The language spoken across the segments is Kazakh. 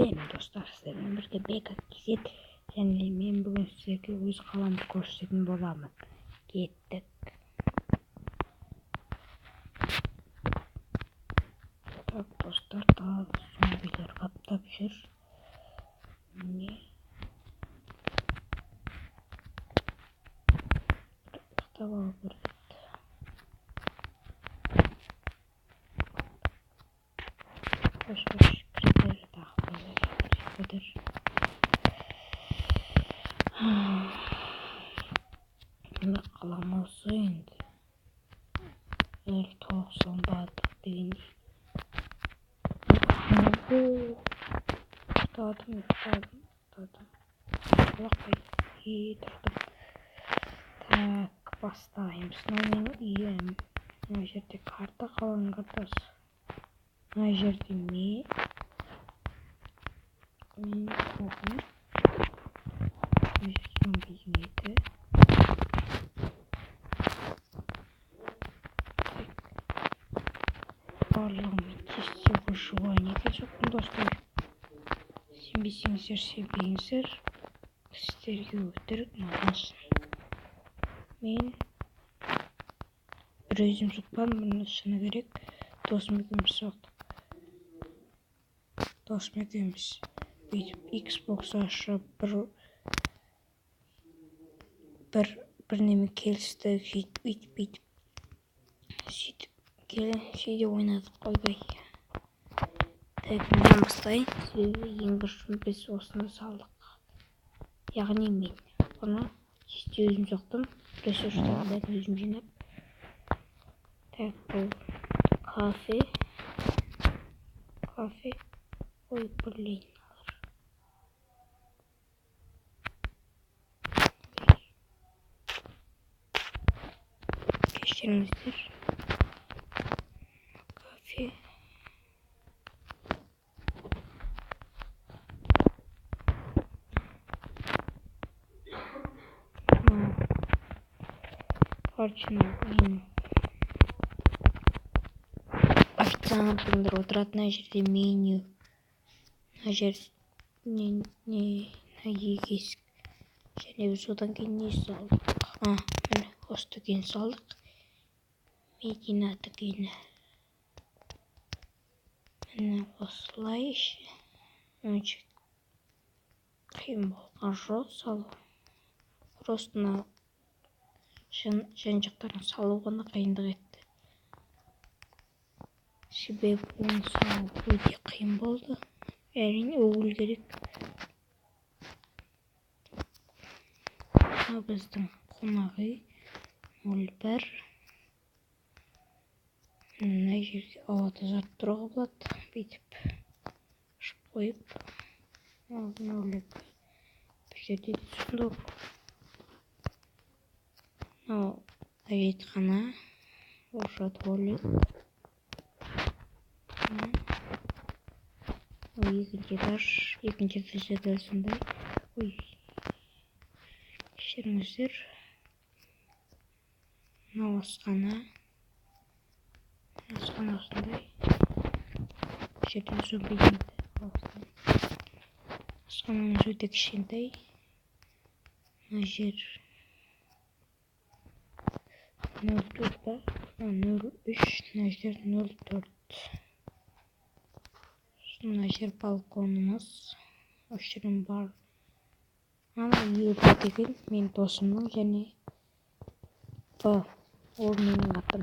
келем достар, сіздермен бірге бека кезет, және мен бүгін сіздерге өз қаламды көрсететін боламын. Кеттік. Так, достар, тағы зомбилер қаптап жүр. Міне. Қаптап алып береді. Хош, кірдер, тағы кірдер. Мен қаламасы енді. Әлі тоғысылмады дегендей. Ұстадым. Құлақпай тұрдым. Так, бастаймыз. Менің үйім. Мына жерде карта, қаланың картасы. Мына жерде мен тоғым. Зомбидің еті. Барлығымен тестте выживание екен жоқпын достар. Сенбесеңіздер, сенбеңіздер. Сіздерге өтірік мағынсын. Мен бір өзім жұтпам, бұны шыны керек. Досым екеуміз соқтық. Досым екеуміз бүйтіп Xbox ашып, бір неме келістік, бүйтіп сөйтіп ойнадық, қойбай. Так, мен бастайын. Себебі ең бірінші біз осыны салдық. Яғни мен бұны тесте өзім соқтым. Ресурстарын бәрін өзім жинап. Так, бұл кафе. Ой, блин. Кешіріңіздер. Кафе. Короче, официанттар отырады. Мына жерде меню. Мына жерде егесік. Және біз одан кейін не салдық? Міне осы дүкен салдық. Медина дүкені. Міне осылайша. Өңше қиын болған жоқ салу. Просто жан-жақтарын салу ғана қиындық етті. Себебі оны салу өте қиын болды. Әрине өгіл керек. Біздің қонағы 01. Мына жерде ауа тазартып тұруға болады. Бүйтіп ұшып қойып. 02. Бір жерде түсіндір. Әжетхана. Орша туалет. Екінші этаж. Екінші этажда дәл сондай. Ой. Кешіріңіздер. Мынау асхана. Асхана осындай. Бұл жерде зомби дейді. Асханамыз өте кішкентай. Мына жер 04 ба? 03. Мына жер 04. Мына жер балконымыз. Осы жердің бар. Үйі деген мен досымның, және ол менің атым.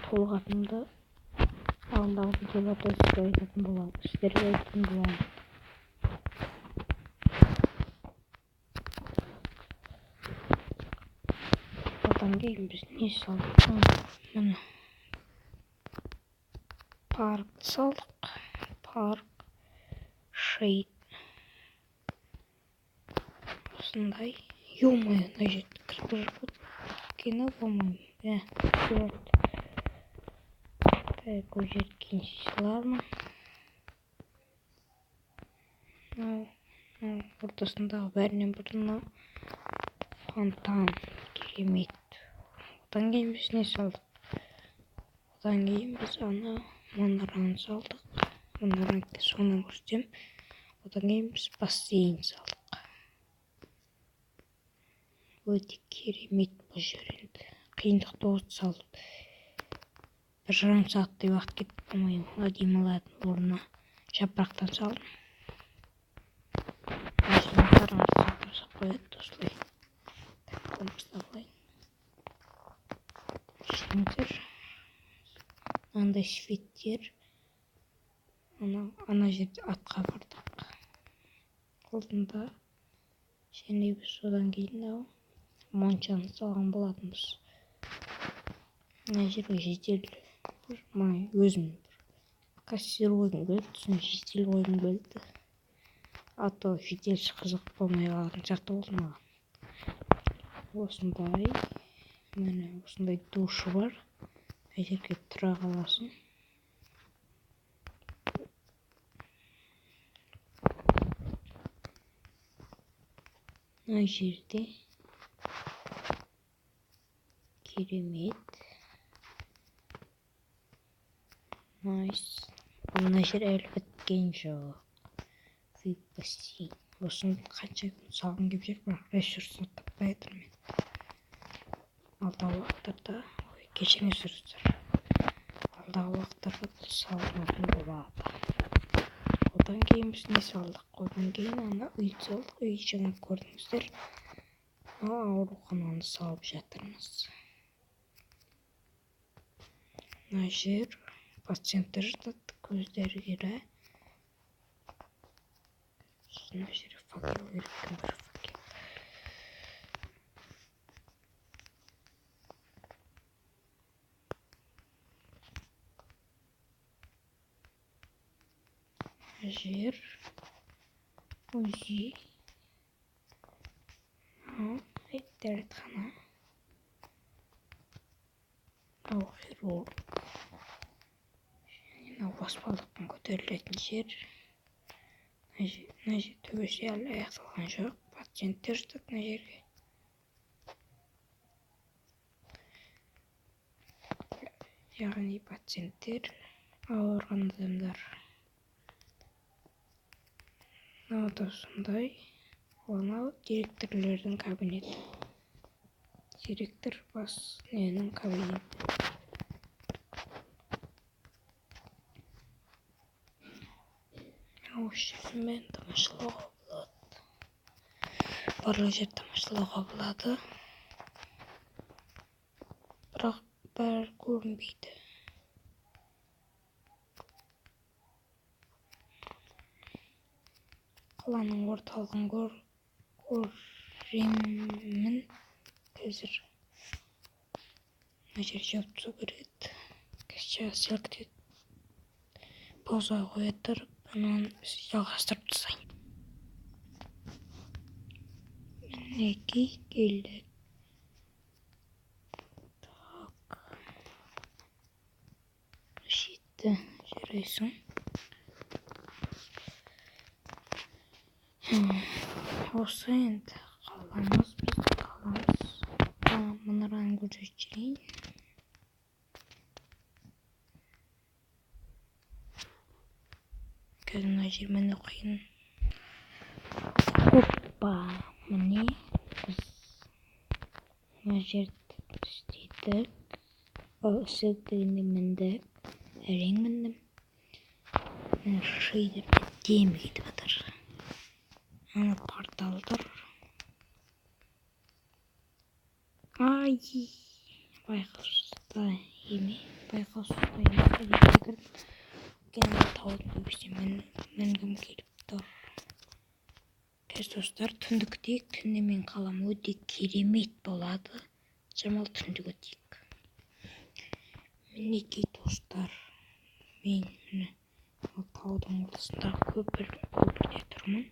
Толық атымды алдындағы видеоларда сіздерге айтатын боламын. Одан кейін біз не салдық? Міне парк салдық. Парк шейд. Осындай. Ё-моё, мына жерде кіріп кеткені болмаймын. Так, ол жерде кеңсе салармын. Ортасындағы бәрінен бұрын фонтан. Керемет. Одан кейін біз не салдық? Одан кейін біз мұнараны салдық. Мына соңынан көрсетем. Одан кейін біз бассейн салдық. Өте керемет бұл жер енді. Қиындықты осы салдық. 1,5 сағаттай уақыт кетті, по-моему, демалатын орнына жапырақтан салдым. Қараңыз, қояды осылай. Басталайын. Жеңдер. Мынандай светтер. Ана жерде атқа бардық. Алдында. Және біз содан кейін моншаны салған болатынбыз. Мына жерге жедел өзім кассир ойын келді, сосын жедел ойын келді. А то жеделші қызық болмай қалатын сияқты болды маған. Осындай, міне осындай душы бар. Мына жерге тұра қаласың. Мына жерде керемет. Мына жер әлі біткен жоқ. Вип бассейн. Осыны қанша салғым келіп жүр, бірақ ресурсын таппай жатырмын мен. Алдағы уақыттарда, кешіріңіз достар. Алдағы уақыттарда салынатын болады. Одан кейін біз не салдық? Одан кейін ана үй салдық. Үй жаңа көрдіңіздер. Аурухананы салып жатырмыз. Мына жер пациенттер жатады, көз дәрігері. Мына жерге факел керек, бір факел. Мына жер УЗИ. Дәретхана. Мынау хирург. Мынау баспалдақпен көтерілетін жер. Мына жер төбесі әлі аяқталған жоқ. Пациенттер жатады мына жерге. Яғни пациенттер, ауырған адамдар. Мынау да сондай. Мынау директорлердің кабинеті. Директор бас ненің кабинеті. Осы жермен тамашалауға болады. Барлық жер тамашалауға болады. Бірақ бәрі көрінбейді. Қаланың орталығын көремін қазір. Мына жер жауып түсу керек. Кеше селктет пауза қоя тұрып, ананы жалғастырып тастайын. Мінекей келдік. Так. Жетті. Жарайсың. Осы енді қаламыз, біз қаламыз. Мұнараны көрсетіп жүрейін. Қазір мына жер мені қиын. Оппа, міне біз мына жерді істедік. Үсік дегенде міндік. Әрең міндім. Шейдер демі кетіп жатыр. Ана порталдар. Ай, байқаусызда еме, байқаусызда еме. Әдетте кіріп, кенімді таудың көбісіне мінгім келіп тұр. Кәз достар, түнді күтейік. Түнде мен қалам өте керемет болады. Жамал түнді күтейік. Мінекей достар, мен таудың ортасындағы көпірде тұрмын.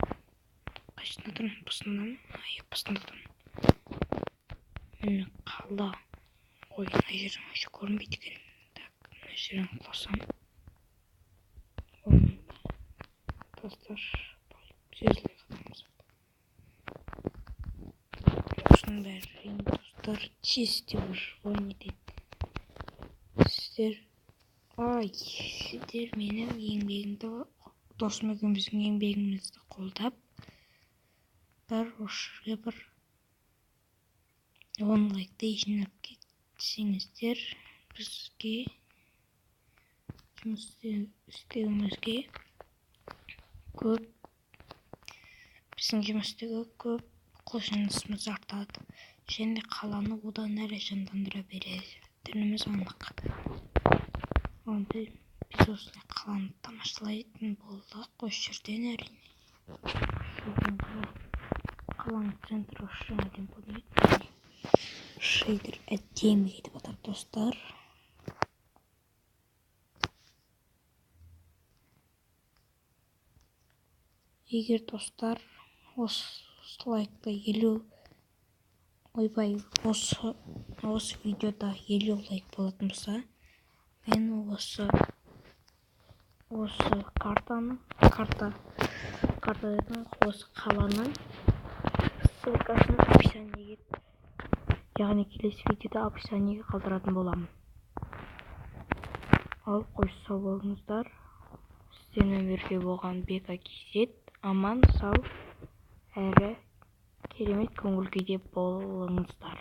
Қайсында тұрмын? Басында ма? Басында тұрмын. Мені қала. Ой, мына жерің еще көрінбейді екен. Так, мына жерін қосам. Достар, сезіле қаламыз. Осының бәрі достар, чисті выживание дейді. Сіздер Ой, сіздер менің еңбегімді, досым екеуміздің еңбегімізді қолдап, осы жерге бір 10 лайкты жинап кетсеңіздер, бізге жұмыс істеуімізге көп, біздің жұмыс істеуге көп құлшынысымыз артады, және қаланы одан әрі жандандыра беретініміз анық. Онда біз осылай қаланы тамашалайтын болдық осы жерден, әрине. Қаланың центрі осы жаңадан бөлінеді. Шейдер әдемі кетіп жатыр, достар. Егер достар осы лайкта 50, ойбай, осы видеода 50 лайк болатын болса, мен осы осы қаланың ссылкасын описаниеге, яғни келесі видеода описаниеге қалдыратын боламын. Ал қош сау болыңыздар. Сізден өмірге болған BKKZ аман сау әрі керемет көңіл күйде болыңыздар.